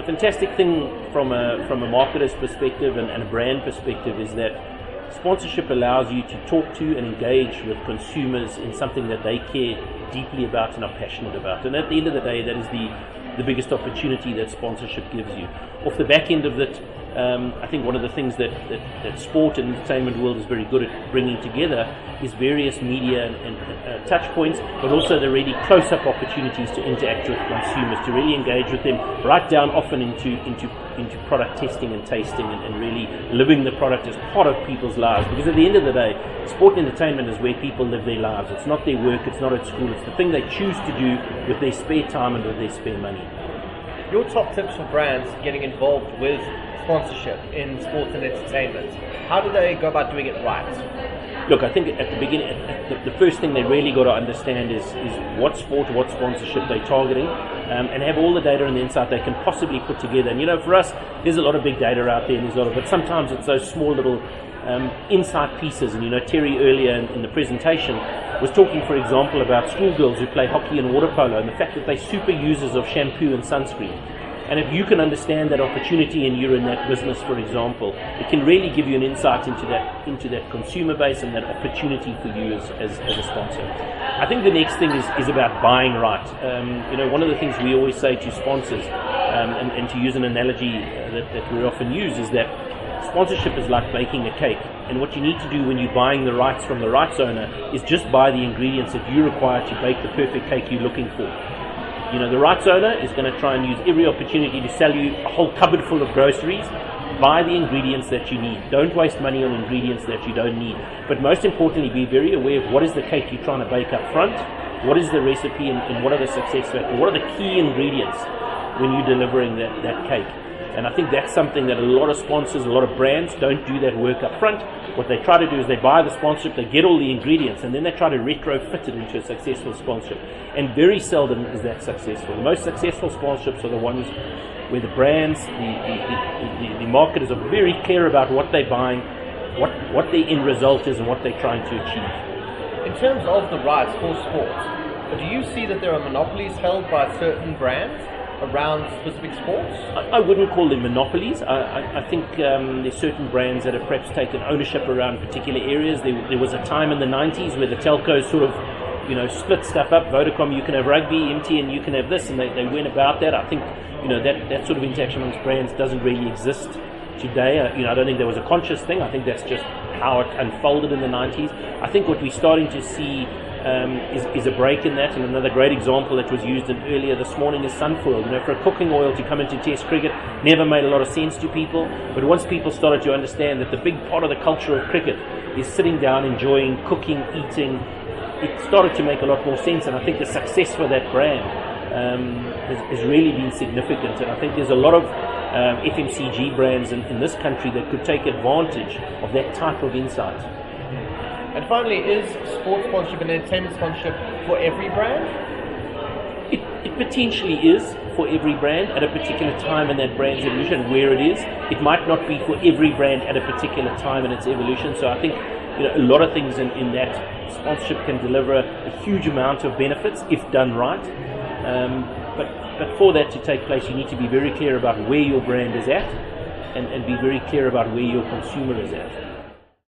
the fantastic thing from a marketer's perspective and a brand perspective is that sponsorship allows you to talk to and engage with consumers in something that they care deeply about and are passionate about. And at the end of the day, that is the biggest opportunity that sponsorship gives you. Off the back end of it, I think one of the things that sport and entertainment world is very good at bringing together is various media and touch points, but also the really close-up opportunities to interact with consumers, to really engage with them right down often into product testing and tasting and really living the product as part of people's lives. Because at the end of the day, sport and entertainment is where people live their lives. It's not their work, it's not at school, it's the thing they choose to do with their spare time and with their spare money. Your top tips for brands getting involved with sponsorship in sports and entertainment, how do they go about doing it right? Look, I think at the beginning, the first thing they really got to understand is what sport, what sponsorship they're targeting, and have all the data and the insight they can possibly put together. And for us, there's a lot of big data out there, and there's a lot of, but sometimes it's those small little insight pieces. And Terry earlier in the presentation was talking, for example, about schoolgirls who play hockey and water polo, and the fact that they're super users of shampoo and sunscreen. And if you can understand that opportunity and you're in that business, for example, it can really give you an insight into that consumer base and that opportunity for you as a sponsor. I think the next thing is about buying right. One of the things we always say to sponsors, and to use an analogy that we often use, is that sponsorship is like baking a cake. And what you need to do when you're buying the rights from the rights owner is just buy the ingredients that you require to bake the perfect cake you're looking for. The rights owner is going to try and use every opportunity to sell you a whole cupboard full of groceries. Buy the ingredients that you need. Don't waste money on ingredients that you don't need. But most importantly, be very aware of what is the cake you're trying to bake up front, what is the recipe, and what are the success factors, what are the key ingredients when you're delivering that cake. And I think that's something that a lot of sponsors, a lot of brands don't do that work up front. What they try to do is they buy the sponsorship, they get all the ingredients, and then they try to retrofit it into a successful sponsorship. And very seldom is that successful. The most successful sponsorships are the ones where the brands, the marketers are very clear about what they're buying, what their end result is, and what they're trying to achieve. In terms of the rights for sports, do you see that there are monopolies held by certain brands around specific sports? I wouldn't call them monopolies. I think there's certain brands that have perhaps taken ownership around particular areas. There was a time in the 90s where the telcos sort of split stuff up. Vodacom, you can have rugby, MTN, you can have this, and they went about that. I think that sort of interaction amongst brands doesn't really exist today. I don't think there was a conscious thing. I think that's just how it unfolded in the 90s. I think what we're starting to see is a break in that, and another great example that was used earlier this morning is Sunfoil. For a cooking oil to come into Test cricket never made a lot of sense to people, but once people started to understand that the big part of the culture of cricket is sitting down, enjoying, cooking, eating, it started to make a lot more sense. And I think the success for that brand has really been significant, and I think there's a lot of FMCG brands in this country that could take advantage of that type of insight. And finally, is sports sponsorship and entertainment sponsorship for every brand? It potentially is for every brand at a particular time in that brand's evolution, where it is. It might not be for every brand at a particular time in its evolution. So I think a lot of things in that sponsorship can deliver a huge amount of benefits if done right. But for that to take place, you need to be very clear about where your brand is at and be very clear about where your consumer is at.